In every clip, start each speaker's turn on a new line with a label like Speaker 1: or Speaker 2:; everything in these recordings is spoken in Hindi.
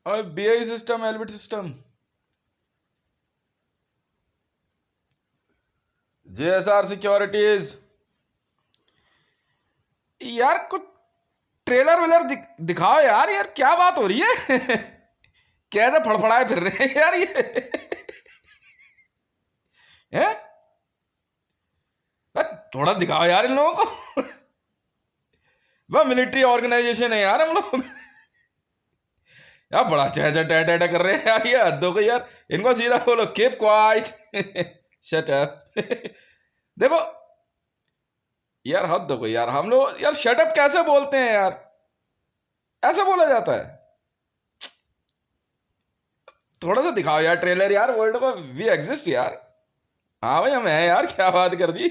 Speaker 1: और BI system, Elbit system, JSR securities. यार कुछ ट्रेलर वेलर दिखाओ यार। यार क्या बात हो रही है? कैसे फड़फड़ाए फिर रहे हैं यार ये? हैं? थोड़ा दिखाओ यार इन लोगों को। वह मिलिट्री ऑर्गेनाइजेशन है यार हम लोग। यार बड़ा चह टह कर रहे हैं यार, ये हद हो गई यार। इनको सीधा बोलो कीप क्वाइट, शट अप। देखो यार, हद हो गई यार। हम लोग यार शट अप कैसे बोलते हैं यार? ऐसा बोला जाता है? थोड़ा सा दिखाओ यार ट्रेलर यार, वर्ल्ड में वी एग्जिस्ट यार। हाँ भाई हम हैं यार, क्या बात कर दी।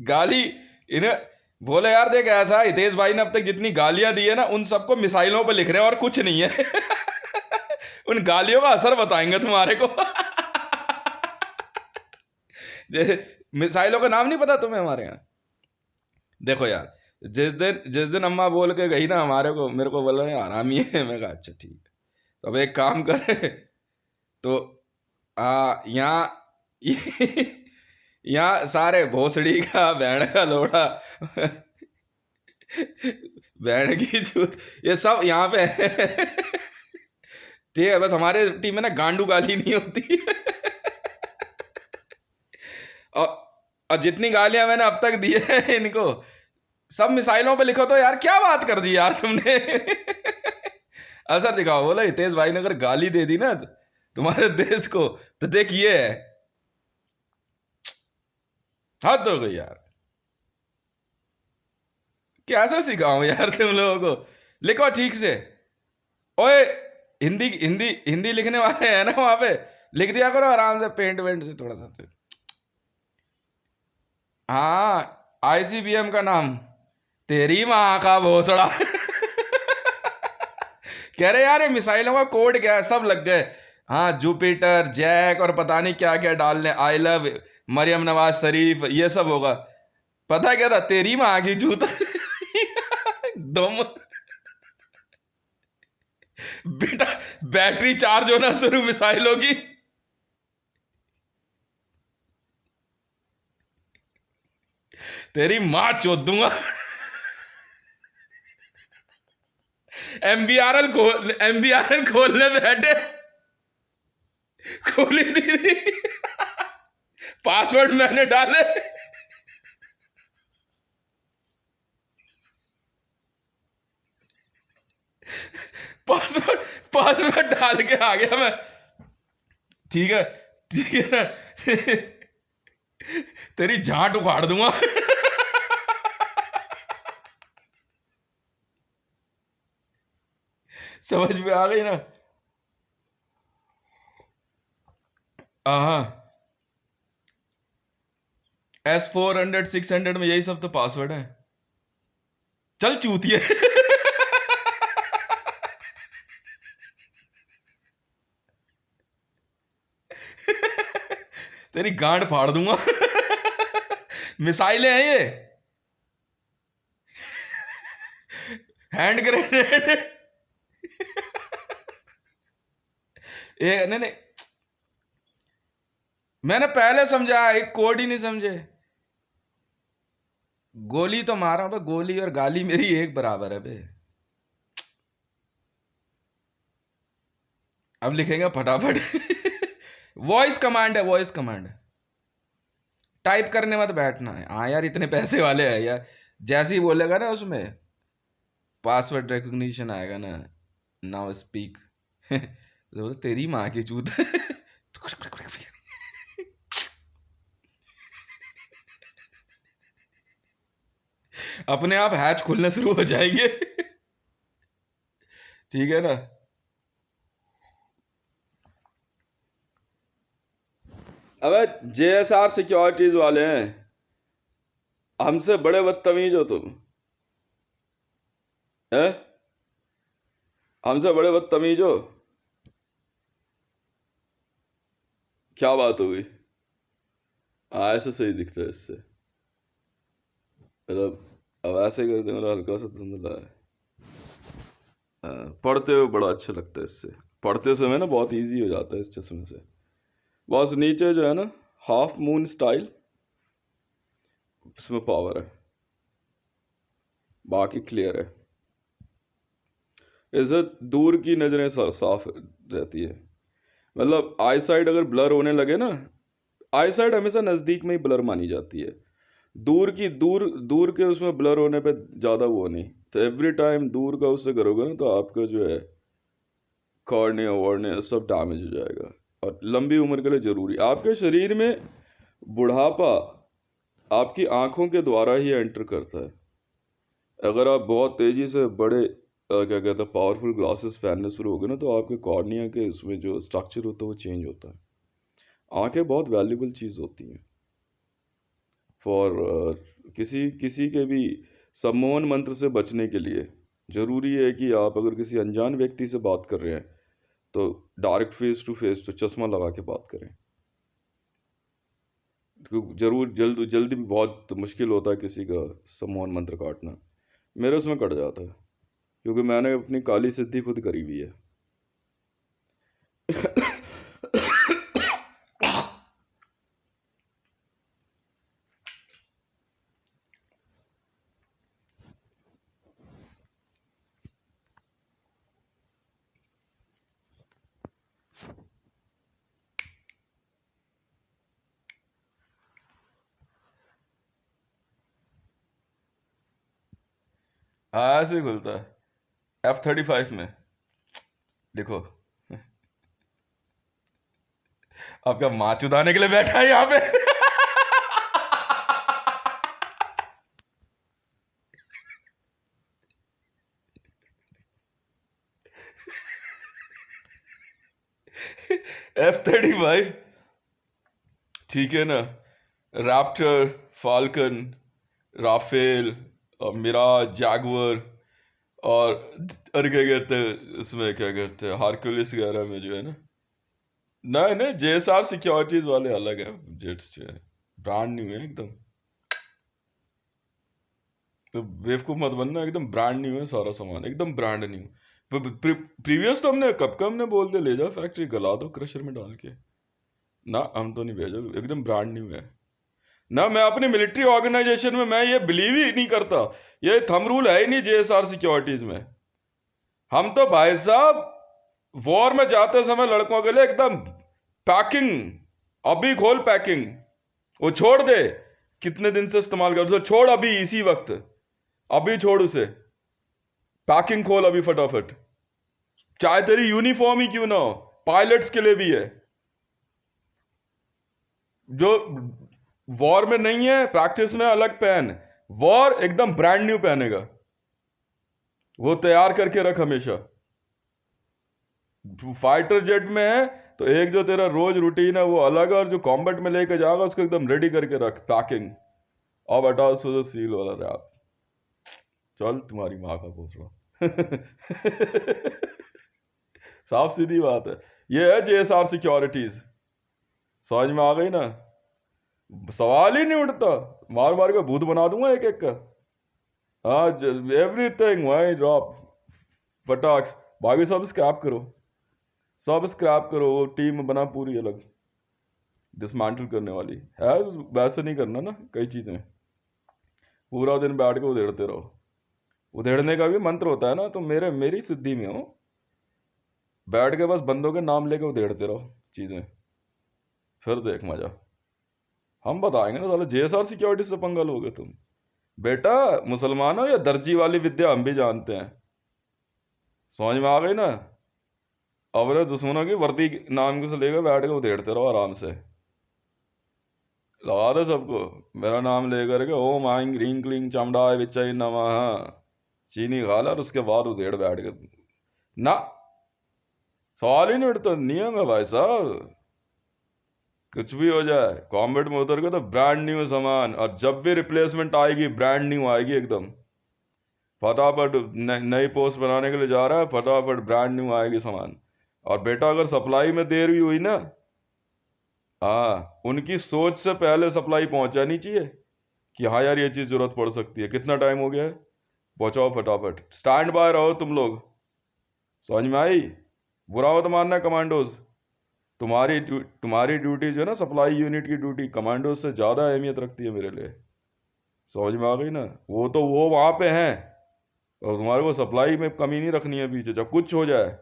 Speaker 1: गाली इन्हें बोले यार, देख ऐसा हितेश भाई ने अब तक जितनी गालियां दी है ना, उन सबको मिसाइलों पे लिख रहे हैं और कुछ नहीं है। उन गालियों का असर बताएंगे तुम्हारे को। मिसाइलों का नाम नहीं पता तुम्हें हमारे यहाँ? देखो यार, जिस दिन अम्मा बोल के गई ना हमारे को, मेरे को बोला हरामी है, मैं कहा अच्छा ठीक है। तो अब एक काम करे, तो यहाँ यहाँ सारे भोसड़ी का, बैंड का लोड़ा, बैंड की जूत, ये सब यहाँ पे है। ठीक है, बस हमारे टीम में ना गांडू गाली नहीं होती। और और जितनी गालियां मैंने अब तक दी है इनको, सब मिसाइलों पे लिखो तो यार क्या बात कर दी यार तुमने। असर दिखाओ। बोला हितेश भाई ने अगर गाली दे दी ना तुम्हारे देश को, तो देखिए हद हो गई यार। कैसे सिखाऊं यार तुम लोगों को? लिखो ठीक से। ओए, हिंदी हिंदी हिंदी लिखने वाले हैं ना वहां पे, लिख दिया करो आराम से, पेंट वेंट से थोड़ा सा। हाँ, आईसीबीएम का नाम, तेरी माँ का भोसड़ा। कह रहे यार ये मिसाइलों का कोड क्या है, सब लग गए। हाँ, जुपिटर, जैक और पता नहीं क्या क्या डालने, आई लव मरियम नवाज शरीफ, ये सब होगा। पता क्या था? तेरी माँ की जूता। दम। बेटा, बैटरी चार्ज होना शुरू मिसाइलों की। तेरी माँ चोद दूंगा। एमबीआरएल खोलने बैठे, खोली नहीं। पासवर्ड मैंने डाले। पासवर्ड पासवर्ड डाल के आ गया मैं। ठीक है, ठीक है ना। तेरी झाट उखाड़ दूंगा। समझ में आ गई ना? हाँ, S400 600 में यही सब तो पासवर्ड है। चल चूतिए। तेरी गांड फाड़ दूंगा। मिसाइलें हैं ये, हैंड ग्रेनेड। ये नहीं नहीं, मैंने पहले समझा, एक कोड ही नहीं समझे। गोली तो मारा बे, गोली और गाली मेरी एक बराबर है बे। अब लिखेंगे फटाफट। वॉइस कमांड है, वॉइस कमांड। टाइप करने मत बैठना है। हाँ यार, इतने पैसे वाले हैं यार। जैसे ही बोलेगा ना उसमें पासवर्ड रिकॉग्निशन आएगा ना, नाउ स्पीक। तो तेरी माँ की चूत। अपने आप हैच खुलने शुरू हो जाएंगे। ठीक है ना? अबे, जेएसआर सिक्योरिटीज वाले हैं, हमसे बड़े बदतमीज हो तुम। हैं? हमसे बड़े बदतमीज हो। क्या बात हो गई? हाँ, ऐसे सही दिखता है इससे। मतलब अब ऐसे कर दे, मेरा हल्का सा धुंधला है।
Speaker 2: पढ़ते हुए बड़ा अच्छा लगता है इससे। पढ़ते समय ना बहुत इजी हो जाता है इस चश्मे से। बस नीचे जो है ना हाफ मून स्टाइल, इसमें पावर है, बाकी क्लियर है। इससे दूर की नज़रें साफ रहती है। मतलब आई साइड अगर ब्लर होने लगे ना, आई साइड हमेशा नज़दीक में ही ब्लर मानी जाती है, दूर दूर के उसमें ब्लर होने पे ज़्यादा वो नहीं। तो एवरी टाइम दूर का उससे करोगे ना तो आपका जो है कॉर्निया वॉर्निया सब डैमेज हो जाएगा। और लंबी उम्र के लिए ज़रूरी, आपके शरीर में बुढ़ापा आपकी आंखों के द्वारा ही एंटर करता है। अगर आप बहुत तेज़ी से बड़े क्या कहते हैं पावरफुल ग्लासेस पहनने शुरू हो गए ना तो आपके कॉर्निया के उसमें जो स्ट्रक्चर होता है वो चेंज होता है। आंखें बहुत वैल्यूबल चीज़ होती हैं फॉर किसी किसी के भी सम्मोहन मंत्र से बचने के लिए। ज़रूरी है कि आप अगर किसी अनजान व्यक्ति से बात कर रहे हैं तो डायरेक्ट फेस टू फेस तो चश्मा लगा के बात करें। तो जरूर जल्दी भी बहुत मुश्किल होता है किसी का सम्मोहन मंत्र काटना। मेरे उसमें कट जाता है क्योंकि मैंने अपनी काली सिद्धि खुद करी हुई है।
Speaker 1: हाँ ऐसे ही खुलता है F35 में। देखो अब क्या माँ चुदाने के लिए बैठा है यहाँ पे। F35 ठीक है ना, रैप्टर, फाल्कन, राफेल और मिराज, जैगवर और अरे क्या कहते हैं इसमें, क्या कहते हैं हारक्यूलिस वगैरह में जो है ना। नहीं नहीं, JSR सिक्योरिटीज वाले अलग है, जेट्स जो है ब्रांड न्यू है एकदम। तो बेवकूफ मत बनना, एकदम ब्रांड न्यू है सारा सामान, एकदम ब्रांड न्यू। प्रीवियस तो हमने कब का हमने बोल दिया ले जाओ फैक्ट्री गला दो क्रशर में डाल के। ना हम तो नहीं भेजो, एकदम ब्रांड न्यू है ना। मैं अपनी मिलिट्री ऑर्गेनाइजेशन में मैं ये बिलीव ही नहीं करता, ये थंब रूल है ही नहीं JSR सिक्योरिटीज में। हम तो भाई साहब वॉर में जाते समय लड़कों के लिए एकदम पैकिंग, अभी खोल पैकिंग, वो छोड़ दे कितने दिन से इस्तेमाल कर, उसे छोड़ अभी इसी वक्त, अभी छोड़ उसे, पैकिंग खोल अभी फटाफट, चाहे तेरी यूनिफॉर्म ही क्यों ना हो, पायलट्स के लिए भी है। जो वॉर में नहीं है प्रैक्टिस में अलग पहन, वॉर एकदम ब्रांड न्यू पहनेगा, वो तैयार करके रख हमेशा। फाइटर जेट में है तो एक जो तेरा रोज रूटीन है वो अलग है, और जो कॉम्बैट में लेके जाएगा उसको एकदम रेडी करके रख पैकिंग। अब हटा उसको सील वाला रैप, चल तुम्हारी माँ का पूछड़ा। साफ सीधी बात है, ये है JSR सिक्योरिटीज। समझ में आ गई ना, सवाल ही नहीं उठता, मार मार के भूत बना दूंगा एक एक का। हाँ एवरीथिंग वही ड्रॉप फटाक्स, बाकी सब स्क्रैप करो, सब स्क्रैप करो। वो टीम बना पूरी अलग डिसमेंटल करने वाली है। वैसे नहीं करना ना कई चीज़ें, पूरा दिन बैठ के उधेड़ते रहो। उधेड़ने का भी मंत्र होता है ना, तो मेरी सिद्धि में हो, बैठ के बस बंदों के नाम लेके उधेड़ते रहो चीज़ें, फिर देख मजा। हम बताएंगे ना, साले JSR सिक्योरिटी से पंगा लोगे तुम। बेटा मुसलमान हो या दर्जी वाली विद्या हम भी जानते हैं, समझ में आ गई ना। अपने दुश्मनों की वर्दी नाम से लेकर बैठ के उधेड़ते रहो आराम से, लगा दो सबको मेरा नाम लेकर के, ओम आइंग ह्रीं क्लीं चामुंडाय विच्चय नमः, चीनी खा ला और उसके बाद उधेड़ बैठ के ना। सवाल ही नहीं उठता, नियम है भाई साहब, कुछ भी हो जाए कॉम्बैट में उतर के तो ब्रांड न्यू सामान, और जब भी रिप्लेसमेंट आएगी ब्रांड न्यू आएगी एकदम। फटाफट नई पोस्ट बनाने के लिए जा रहा है, फटाफट ब्रांड न्यू आएगी सामान। और बेटा अगर सप्लाई में देर भी हुई ना, हाँ उनकी सोच से पहले सप्लाई पहुंच जानी चाहिए कि हाँ यार ये चीज़ जरूरत पड़ सकती है, कितना टाइम हो गया है, पहुंचाओ फटाफट, स्टैंड बाय रहो तुम लोग। समझ में आई? बुरा मत मानना कमांडोज, तुम्हारी ड्यूटी जो है ना, सप्लाई यूनिट की ड्यूटी कमांडोज से ज़्यादा अहमियत रखती है मेरे लिए। समझ में आ गई ना? वो तो वो वहाँ पे हैं, और तुम्हारे को सप्लाई में कमी नहीं रखनी है पीछे, जब कुछ हो जाए।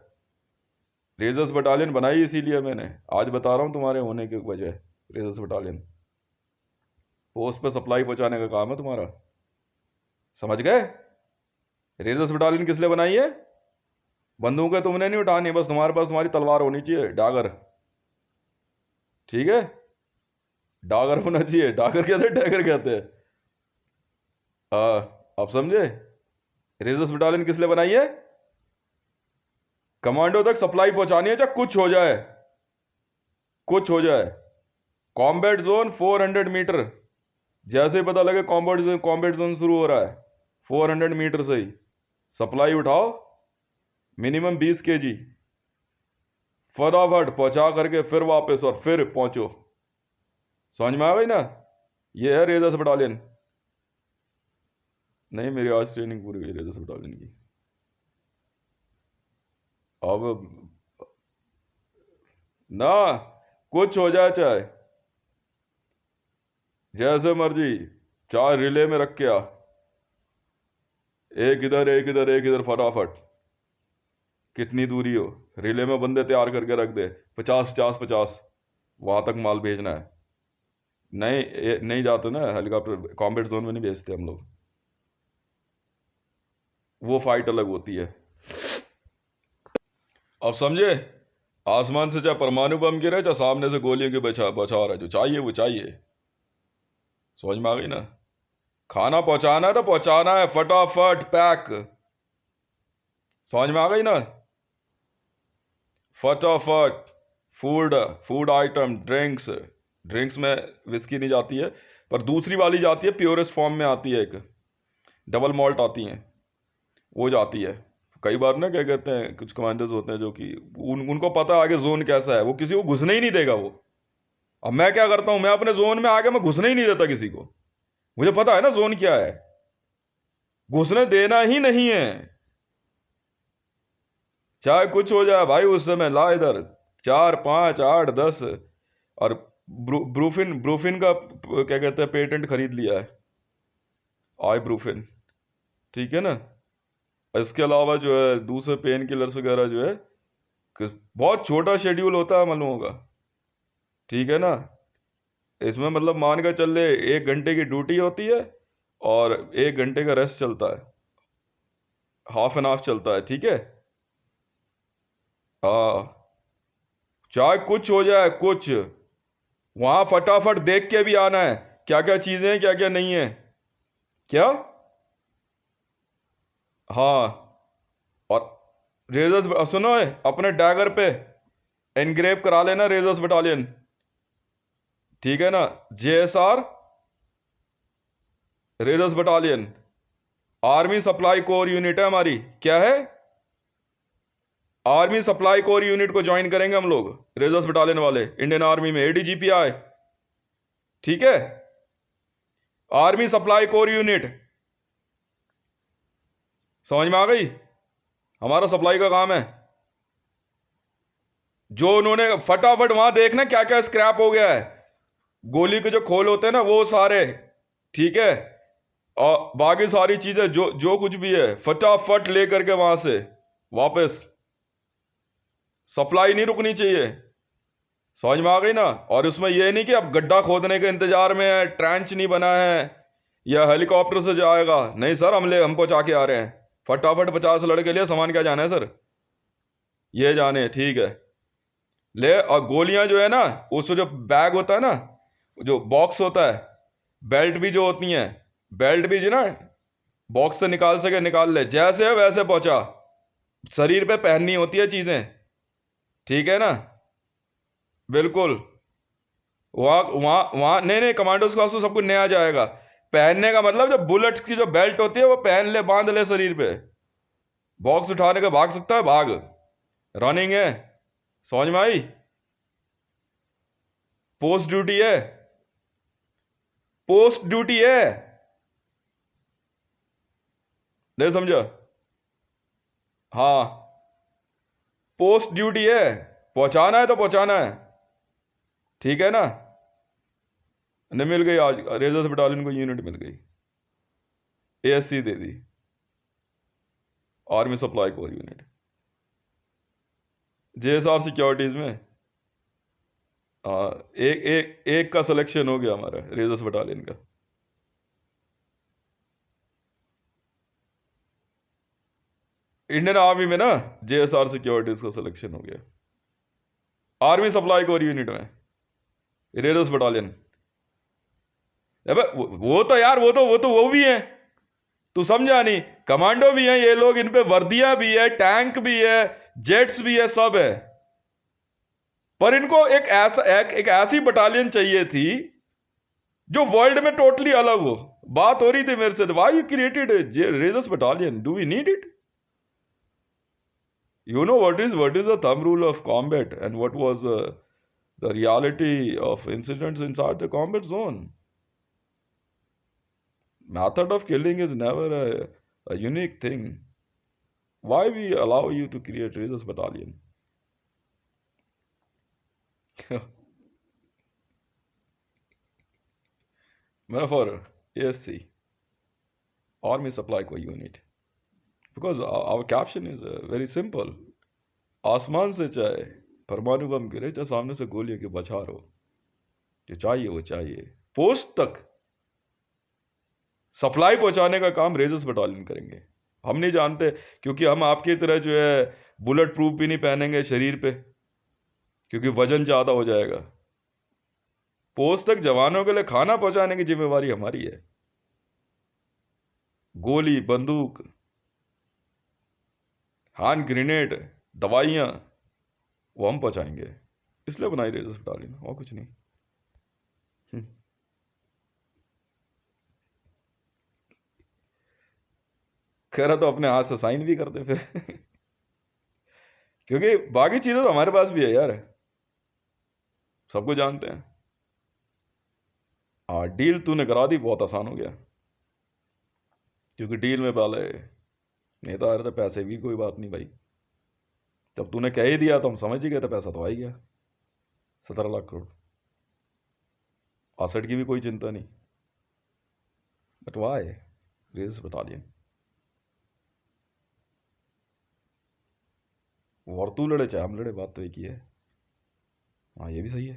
Speaker 1: रेजर्स बटालियन बनाई इसीलिए मैंने, आज बता रहा हूँ तुम्हारे होने की वजह। रेजर्स बटालियन पोस्ट पे सप्लाई पहुंचाने का काम है तुम्हारा, समझ गए? रेजर्स बटालियन किस लिए बनाई है? बंदूकें तुमने नहीं उठानी, बस तुम्हारे पास तुम्हारी तलवार होनी चाहिए, डागर। ठीक है, डागर होना चाहिए। डागर कहते हैं, टैगर कहते हैं। आप समझे? रेजर्स बटालियन किस लिए बनाई है? कमांडो तक सप्लाई पहुंचानी है, चाहे कुछ हो जाए, कुछ हो जाए। कॉम्बैट जोन 400 मीटर, जैसे ही पता लगे कॉम्बैट जोन शुरू हो रहा है, 400 मीटर से ही सप्लाई उठाओ, मिनिमम 20 kg, फटाफट पहुंचा करके फिर वापस, और फिर पहुंचो। समझ में आ गई ना? ये है रेजर्स बटालियन। नहीं, मेरी आज ट्रेनिंग पूरी हुई रेजर्स बटालियन की। अब ना, कुछ हो जाए चाहे जैसे मर्जी, चाहे रिले में रख के आ, एक इधर एक इधर एक इधर, फटाफट कितनी दूरी हो, रिले में बंदे तैयार करके रख दे, 50 50 50, वहां तक माल भेजना है। नहीं नहीं जाते ना हेलीकॉप्टर, कॉम्बैट जोन में नहीं भेजते हम लोग, वो फाइट अलग होती है। अब समझे? आसमान से चाहे परमाणु बम गिरे, चाहे सामने से गोलियों की बौछार है, जो चाहिए वो चाहिए। समझ में आ गई ना? खाना पहुंचाना है तो पहुंचाना है, फटाफट पैक। समझ में आ गई ना? फटाफट food, food item, drinks, drinks में विस्की नहीं जाती है, पर दूसरी वाली जाती है, प्योरेस्ट फॉर्म में आती है, एक डबल मॉल्ट आती हैं, वो जाती है। कई बार ना क्या कहते हैं, कुछ कमांडर्स होते हैं जो कि उनको पता है आगे जोन कैसा है, वो किसी को घुसने ही नहीं देगा वो। अब मैं क्या करता हूं, मैं अपने जोन में आगे मैं घुसने ही नहीं देता किसी को, मुझे पता है ना जोन क्या है, घुसने देना ही नहीं है। चाहे कुछ हो जाए भाई, उस समय ला इधर 4 5 8 10, और ब्रूफिन ब्रूफिन का क्या कहते हैं, पेटेंट खरीद लिया है, आई ब्रूफिन। ठीक है ना? इसके अलावा जो है दूसरे पेन किलर्स वगैरह जो है, बहुत छोटा शेड्यूल होता है मलुओं का। ठीक है ना? इसमें मतलब मान कर चल ले, 1 घंटे की ड्यूटी होती है, और 1 घंटे का रेस्ट चलता है, हाफ एन हाफ चलता है। ठीक है? हाँ, चाहे कुछ हो जाए कुछ, वहां फटाफट देख के भी आना है, क्या क्या चीजें हैं क्या क्या नहीं है। क्या? हाँ, और रेजर्स सुनो है, अपने डैगर पे एनग्रेव करा लेना रेजर्स बटालियन। ठीक है ना? JSR razors battalion, army supply corps unit है हमारी। क्या है? आर्मी सप्लाई कोर यूनिट को ज्वाइन करेंगे हम लोग, रेजर्स बटालियन वाले, इंडियन आर्मी में ADGPI। ठीक है? आर्मी सप्लाई कोर यूनिट, समझ में आ गई? हमारा सप्लाई का काम है, जो उन्होंने फटाफट वहां देखना क्या क्या स्क्रैप हो गया है, गोली के जो खोल होते हैं ना वो सारे। ठीक है? और बाकी सारी चीजें जो जो कुछ भी है, फटाफट लेकर के वहां से वापस, सप्लाई नहीं रुकनी चाहिए। समझ में आ गई ना? और उसमें यह नहीं कि अब गड्ढा खोदने के इंतजार में है, ट्रेंच नहीं बना है, या हेलीकॉप्टर से जाएगा, नहीं सर, हम पहुंचा के आ रहे हैं, फटाफट 50 लड़के लिए सामान क्या जाना है सर, ये जाने। ठीक है, ले। और गोलियां जो है ना, उसको जो बैग होता है ना, जो बॉक्स होता है, बेल्ट भी जो होती हैं, बेल्ट भी जो ना बॉक्स से निकाल सके निकाल ले, जैसे है वैसे पहुंचा, शरीर पे पहननी होती है चीजें। ठीक है ना? बिल्कुल। वहाँ वहाँ वहाँ नहीं नहीं, कमांडोज क्लास तो सब कुछ नया जाएगा। पहनने का मतलब, जो बुलेट की जो बेल्ट होती है वो पहन ले, बांध ले शरीर पे, बॉक्स उठाने का भाग सकता है, भाग, रनिंग है। समझ में आई? पोस्ट ड्यूटी है, पोस्ट ड्यूटी है, नहीं समझा? हाँ, पोस्ट ड्यूटी है, पहुंचाना है तो पहुंचाना है, ठीक है ना। नहीं मिल गई आज रेजर्स बटालियन को यूनिट मिल गई, एएससी दे दी, army supply corps unit, JSR securities में। एक एक एक का सिलेक्शन हो गया हमारा रेजर्स बटालियन का। इंडियन आर्मी में ना जेएसआर सिक्योरिटीज का सिलेक्शन हो गया, आर्मी सप्लाई कोर यूनिट में रेडर्स बटालियन। अबे वो तो यार वो भी है, तू समझा नहीं। कमांडो भी है ये लोग, इन पे वर्दियां भी है, टैंक भी है, जेट्स भी है, सब है। पर इनको एक ऐसी बटालियन चाहिए थी जो वर्ल्ड में टोटली अलग हो। बात हो रही थी मेरे से, why you created raiders battalion, do we need it? You know what is the thumb rule of combat and what was the reality of incidents inside the combat zone? Method of killing is never a unique thing. Why we allow you to create reserve battalion? Metaphor, ASC, Army Supply Co Unit. Because our caption is very simple. आसमान से चाहे परमाणु बम गिरे, चाहे सामने से गोलियों की बौछार हो, जो चाहिए वो चाहिए। पोस्ट तक सप्लाई पहुंचाने का काम रेजर्स बटालियन करेंगे। हम नहीं जानते, क्योंकि हम आपकी तरह जो है बुलेट प्रूफ भी नहीं पहनेंगे शरीर पे, क्योंकि वजन ज़्यादा हो जाएगा। पोस्ट तक जवानों के लिए खाना पहुंचाने की जिम्मेवारी हमारी है। गोली, बंदूक, हैंड ग्रेनेड, दवाइयाँ, वो हम पहुंचाएंगे। इसलिए बनाई रेजर्स बटालियन, और कुछ नहीं। खैर तो अपने हाथ से साइन भी करते फिर क्योंकि बाकी चीज़ें तो हमारे पास भी है यार, सबको जानते हैं। डील तूने करा दी, बहुत आसान हो गया, क्योंकि डील में पहले नेता आ रहे थे, पैसे भी कोई बात नहीं भाई। जब तूने कह ही दिया तो हम समझ ही गए थे पैसा तो आ ही गया, 17 लाख करोड़। आसठ की भी कोई चिंता नहीं। But why razors battalion? और तू लड़े चाहे हम लड़े, बात तो एक ही है। हाँ ये भी सही है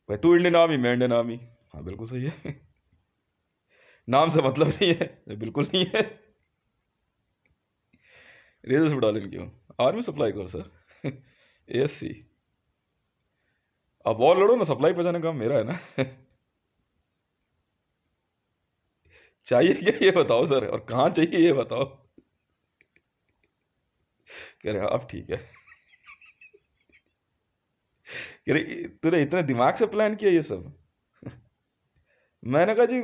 Speaker 1: भाई, तू इंडियन आर्मी, मैं इंडियन आर्मी। हाँ बिल्कुल सही है नाम से मतलब नहीं है, बिल्कुल नहीं है। रेजर्स बटालियन क्यों? Army supply core sir ASC. अब वॉर लड़ो ना, सप्लाई पहुंचाने का काम मेरा है ना चाहिए क्या ये बताओ सर, और कहाँ चाहिए ये बताओ। कह रहे अब ठीक है कह रहे तूने इतने दिमाग से प्लान किया ये सब मैंने कहा जी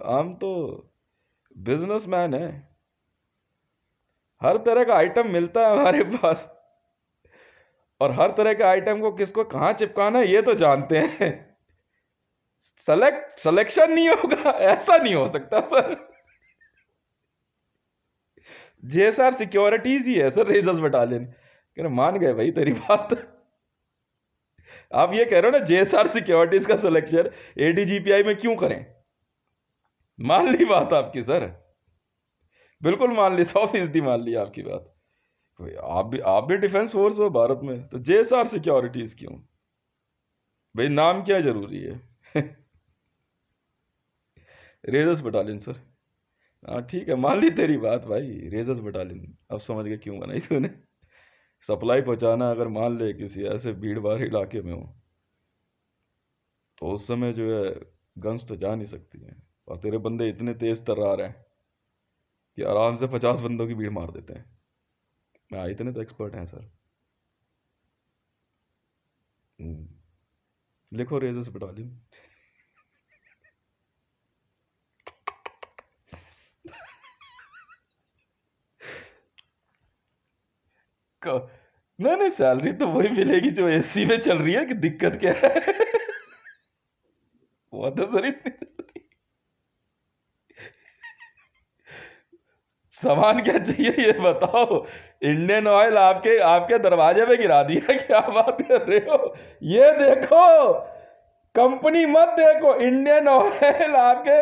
Speaker 1: हम तो बिजनेसमैन है, हर तरह का आइटम मिलता है हमारे पास, और हर तरह के आइटम को किसको कहाँ चिपकाना है ये तो जानते हैं। सिलेक्शन नहीं होगा, ऐसा नहीं हो सकता सर। जेएसआर सिक्योरिटीज ही है सर रेजर्स बटालियन। कह रहे मान गए भाई तेरी बात। आप ये कह रहे हो ना जेएसआर सिक्योरिटीज का सिलेक्शन एडीजीपीआई में क्यों करें? मान ली बात आपकी सर, बिल्कुल मान ली, 100% मान ली आपकी बात। आप भी डिफेंस फोर्स हो भारत में, तो जेएसआर सिक्योरिटीज क्यों भाई? नाम क्या जरूरी है रेजर्स बटालियन सर। हाँ ठीक है, मान ली तेरी बात भाई, रेजर्स बटालियन। अब समझ गए क्यों बनाई तूने। सप्लाई पहुंचाना अगर मान ले किसी ऐसे भीड़ भाड़ इलाके में हो, तो उस समय जो है गन्स तो जा नहीं सकती हैं, और तेरे बंदे इतने तेज तर्रार हैं कि आराम से 50 बंदों की भीड़ मार देते हैं। हाँ इतने तो एक्सपर्ट हैं सर। लिखो रेजर्स बटालियन नहीं नहीं, सैलरी तो वही मिलेगी जो एससी में चल रही है, कि दिक्कत क्या है वो तो सर इतनी सामान क्या चाहिए ये बताओ। इंडियन ऑयल आपके आपके दरवाजे पे गिरा दिया, क्या बात कर रहे हो। ये देखो, कंपनी मत देखो, इंडियन ऑयल आपके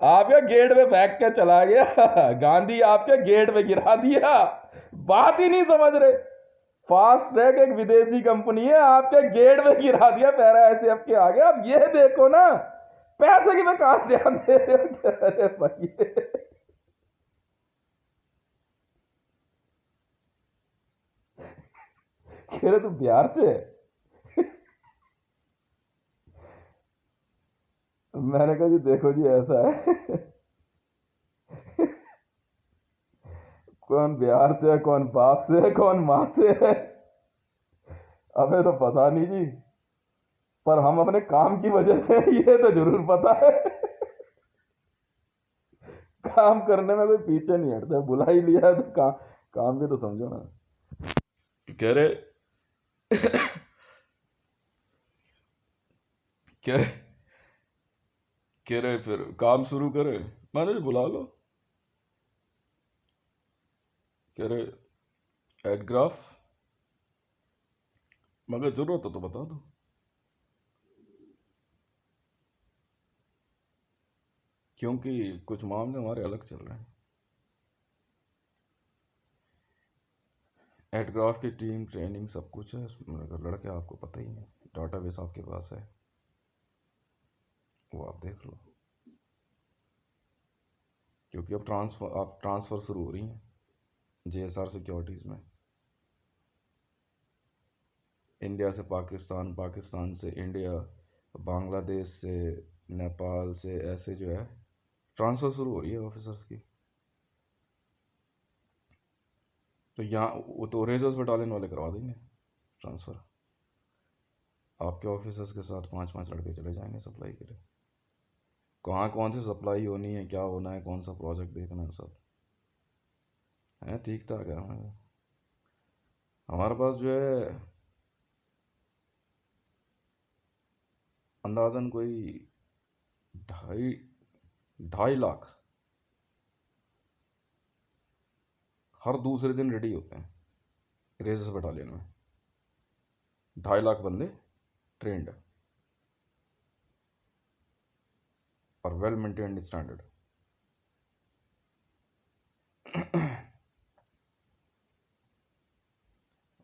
Speaker 1: आपके गेट पे फेंक के चला गया। गांधी आपके गेट पे गिरा दिया, बात ही नहीं समझ रहे। फास्ट ट्रैक एक विदेशी कंपनी है, आपके गेट पे गिरा दिया पैरा एसएफ के आगे। अब ये देखो ना, पैसे की मैं कहां ध्यान दे रहे हो। अरे भाई, कह रहे तू बिहार से है। मैंने कहा जी देखो जी ऐसा है। कौन बिहार से है, कौन बाप से है, कौन माँ से है, हमें तो पता नहीं जी। पर हम अपने काम की वजह से ये तो जरूर पता है। काम करने में कोई पीछे नहीं हटता, बुला ही लिया है तो काम भी तो समझो ना।
Speaker 2: कह रहे कह कह रहे फिर काम शुरू करे। मैंने भी बुला लो। कह रहे एड ग्राफ, मगर जरूरत हो तो बता दो। क्योंकि कुछ मामले हमारे अलग चल रहे हैं। एड ग्राफ की टीम, ट्रेनिंग, सब कुछ है। मगर लड़के आपको पता ही है, डाटाबेस आपके पास है, वो आप देख लो। क्योंकि अब ट्रांसफ़र शुरू हो रही हैं जेएसआर सिक्योरिटीज़ में। इंडिया से पाकिस्तान, पाकिस्तान से इंडिया, बांग्लादेश से, नेपाल से, ऐसे जो है ट्रांसफ़र शुरू हो रही है ऑफिसर्स की। तो यहाँ वो तो रेजर्स बटालियन वाले करवा देंगे ट्रांसफ़र। आपके ऑफिसर्स के साथ 5-5 लड़के चले जाएंगे सप्लाई के लिए। कहाँ कौन सी सप्लाई होनी है, क्या होना है, कौन सा प्रोजेक्ट देखना है, सब है ठीक ठाक है। हमारे पास जो है अंदाज़न कोई 2.5 लाख हर दूसरे दिन रेडी होते हैं रेजर्स बटालियन में। 2.5 लाख बंदे ट्रेंड और वेल मेंटेन्ड स्टैंडर्ड।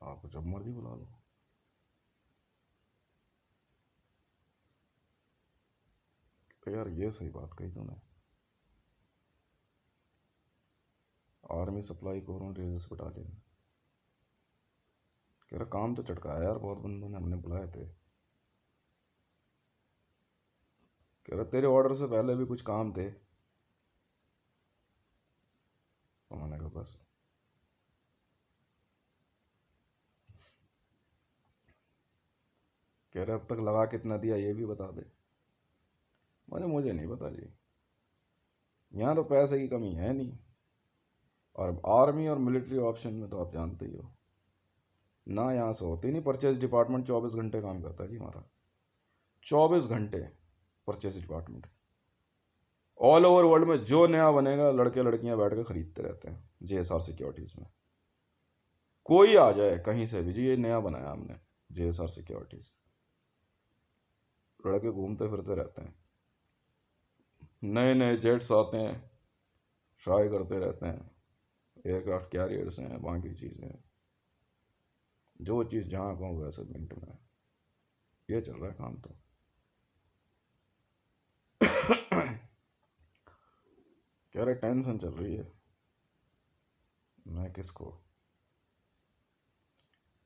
Speaker 2: आपको जब मर्जी बुला लो। तो यार ये सही बात कही तूने। आर्मी सप्लाई को रेजर्स बटालियन। कह रहा काम तो चटकाया यार, बहुत बंदों ने हमने बुलाए थे। कह रहा तेरे ऑर्डर से पहले भी कुछ काम थे, तो मैंने कहा बस। कह रहा अब तक लगा कितना दिया ये भी बता दे। मुझे नहीं पता जी, यहाँ तो पैसे की कमी है नहीं। और आर्मी और मिलिट्री ऑप्शन में तो आप जानते ही हो ना, यहाँ से होती नहीं। परचेज डिपार्टमेंट 24 घंटे काम करता है जी हमारा, 24 घंटे purchase department. All over world में जो नया बनेगा लड़के लड़कियां बैठ कर खरीदते रहते हैं जेएसआर सिक्योरिटीज़ में। कोई आ जाए कहीं से भी जी, ये नया बनाया हमने जेएसआर सिक्योरिटीज़, लड़के घूमते फिरते रहते हैं। नए नए जेट्स आते हैं, ट्राई करते रहते हैं, एयरक्राफ्ट कैरियर्स हैं, बाकी चीज़ें, जो चीज़ जहाँ कहूँ वैसे मिनट में। ये चल रहा है काम तो। कह रहे टेंशन चल रही है। मैं किसको?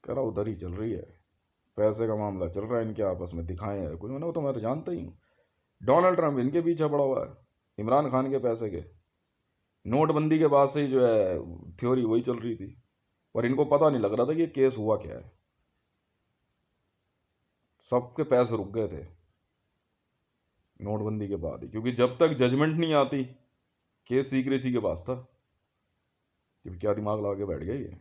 Speaker 2: कह रहा उधर ही चल रही है, पैसे का मामला चल रहा है इनके आपस में, दिखाए है कुछ। मैंने वो तो मैं तो जानता ही हूँ, डोनाल्ड ट्रंप इनके पीछे पड़ा हुआ है, इमरान खान के पैसे के। नोटबंदी के बाद से ही जो है थ्योरी वही चल रही थी, और इनको पता नहीं लग रहा था कि ये केस हुआ क्या है। सबके पैसे रुक गए थे नोटबंदी के बाद ही, क्योंकि जब तक जजमेंट नहीं आती केस सीक्रेसी के पास था। क्योंकि क्या दिमाग लगा के बैठ गया ये,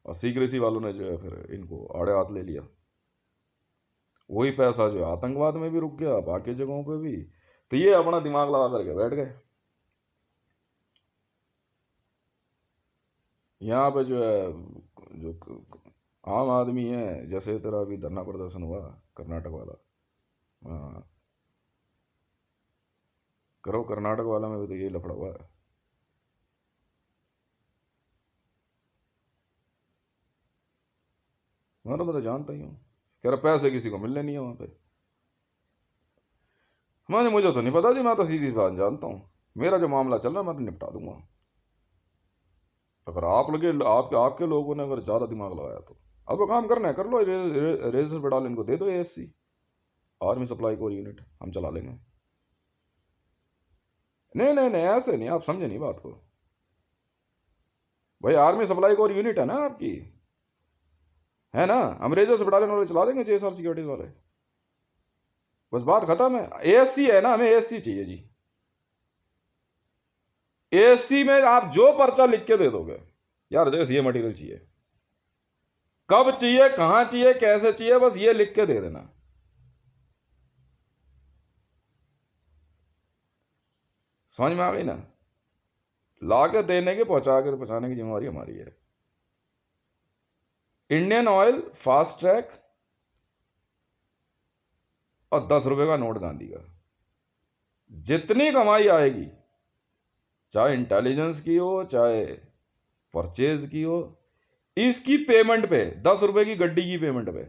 Speaker 2: और सीक्रेसी वालों ने जो है फिर इनको आड़े हाथ ले लिया। वही पैसा जो है आतंकवाद में भी रुक गया, बाकी जगहों पे भी। तो ये अपना दिमाग लगा करके बैठ गए।
Speaker 1: यहाँ पे जो है, जो आम आदमी है, जैसे तेरा अभी धरना प्रदर्शन हुआ कर्नाटक वाला, हाँ, करो कर्नाटक वाला में भी तो यही लफड़ा हुआ है। मैं तो जानता ही हूँ, कह रहा पैसे किसी को मिलने नहीं है वहाँ पे। मुझे तो नहीं पता जी, मैं तो सीधी बात जानता हूँ, मेरा जो मामला चल रहा है मैं तो निपटा दूंगा। अगर आप लगे आपके आपके लोगों ने अगर ज़्यादा दिमाग लगाया तो अब वो काम करना है कर लो, रेजर पे डाल इनको दे दो ASC, army supply corps unit, हम चला लेंगे। नहीं नहीं नहीं, ऐसे नहीं, आप समझे नहीं बात को। भाई आर्मी सप्लाई कोर यूनिट है ना आपकी, है ना, हम रेजर से डालने वाले चला देंगे, JSR सिक्योरिटीज वाले, बस बात खत्म है। ASC है ना, हमें ASC चाहिए जी। ASC में आप जो पर्चा लिख के दे दोगे, यार देखो ये मटेरियल चाहिए, कब चाहिए, कहां चाहिए, कैसे चाहिए, बस ये लिख के दे देना। समझ में आ गई ना, ला के देने के पहुंचाने की जिम्मेवारी हमारी है। इंडियन ऑयल फास्ट ट्रैक और 10 रुपए का नोट गांधी का, जितनी कमाई आएगी, चाहे इंटेलिजेंस की हो चाहे परचेज की हो, इसकी पेमेंट पे 10 रुपए की गड्डी की पेमेंट पे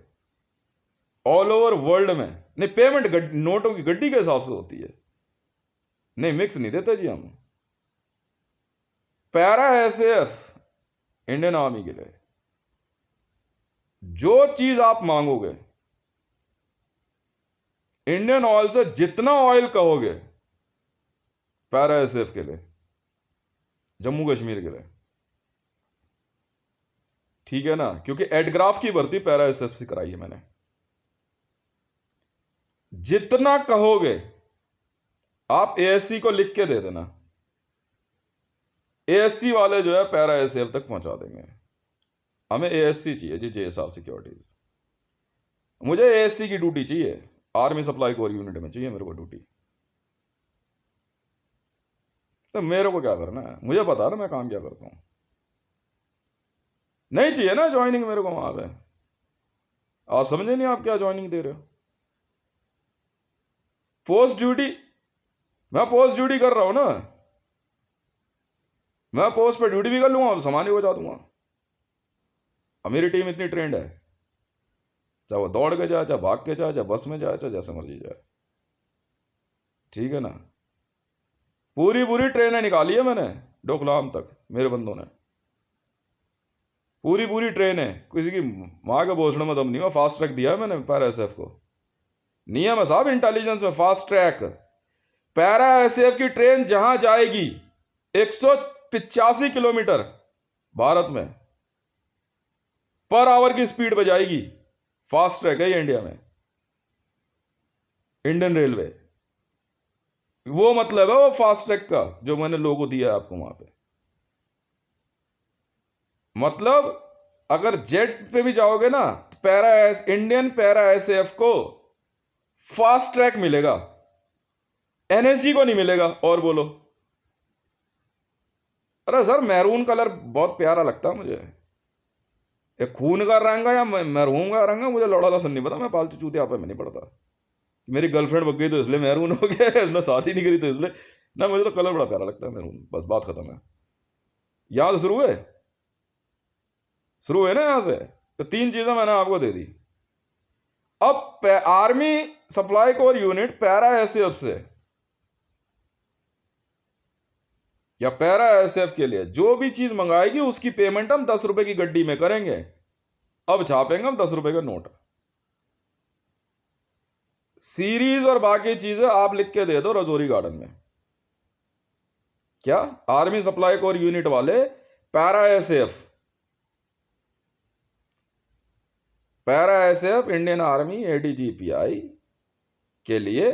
Speaker 1: ऑल ओवर वर्ल्ड में, नहीं पेमेंट नोटों की गड्डी के हिसाब से होती है, नहीं मिक्स नहीं देते जी हम। पैरा SAF इंडियन आर्मी के लिए जो चीज आप मांगोगे, इंडियन ऑयल से जितना ऑयल कहोगे, पैरा SAF के लिए, जम्मू कश्मीर के लिए, ठीक है ना, क्योंकि एडग्राफ की भर्ती पैरा SAF से कराई है मैंने। जितना कहोगे आप ASC को लिख के दे देना, ASC वाले जो है पैरा SAF तक पहुंचा देंगे। हमें ASC चाहिए जी, JSR सिक्योरिटीज। मुझे ASC की ड्यूटी चाहिए, आर्मी सप्लाई कोर यूनिट में चाहिए मेरे को ड्यूटी। तो मेरे को क्या करना है, मुझे पता ना मैं काम क्या करता हूं। नहीं चाहिए ना ज्वाइनिंग मेरे को वहां पे, आप समझे नहीं आप क्या ज्वाइनिंग दे रहे हो। पोस्ट ड्यूटी, मैं पोस्ट ड्यूटी कर रहा हूं ना, मैं पोस्ट पे ड्यूटी भी कर लूंगा, सामान भी बचा दूंगा। अब मेरी टीम इतनी ट्रेंड है, चाहे वो दौड़ के जाए, चाहे भाग के जाए, चाहे बस में जाए, चाहे जैसे मर्जी जाए, ठीक है ना। पूरी पूरी ट्रेनें निकाली है मैंने डोकलाम तक, मेरे बंदों ने पूरी पूरी ट्रेनें, किसी की माँ के भोसड़ों में दम नहीं हुआ। फास्ट ट्रैक दिया है मैंने पैरा SAF को, नियम है साहब इंटेलिजेंस में, फास्ट ट्रैक। पैरा SAF की ट्रेन जहां जाएगी 185 किलोमीटर भारत में पर आवर की स्पीड पे जाएगी, फास्ट ट्रैक है ये इंडिया में, इंडियन रेलवे। वो मतलब है वो फास्ट ट्रैक का जो मैंने लोगो दिया है आपको वहां पे। मतलब अगर जेट पे भी जाओगे ना, तो इंडियन पैरा SAF को फास्ट ट्रैक मिलेगा, NSG को नहीं मिलेगा। और बोलो, अरे सर मैरून कलर बहुत प्यारा लगता है मुझे, ये खून का रंग है या मैरून का रंग है, मुझे लौड़ा लसन नहीं पता, मैं पालतू चूते यहाँ पे मैं नहीं पड़ता। मेरी गर्लफ्रेंड बग गई तो इसलिए मैरून हो गया, इसने शादी नहीं करी तो इसलिए ना, मुझे तो कलर बड़ा प्यारा लगता है मैरून, बस बात खत्म है। याद शुरू है ना यहां से, तो 3 चीजें मैंने आपको दे दी। अब army supply corps unit para SAF से या पैरा SAF के लिए जो भी चीज मंगाएगी उसकी पेमेंट हम 10 रुपए की गड्डी में करेंगे। अब छापेंगे हम 10 रुपए का नोट, सीरीज और बाकी चीजें आप लिख के दे दो रजौरी गार्डन में। क्या आर्मी सप्लाई कोर यूनिट वाले para SAF Indian army ADGPI के लिए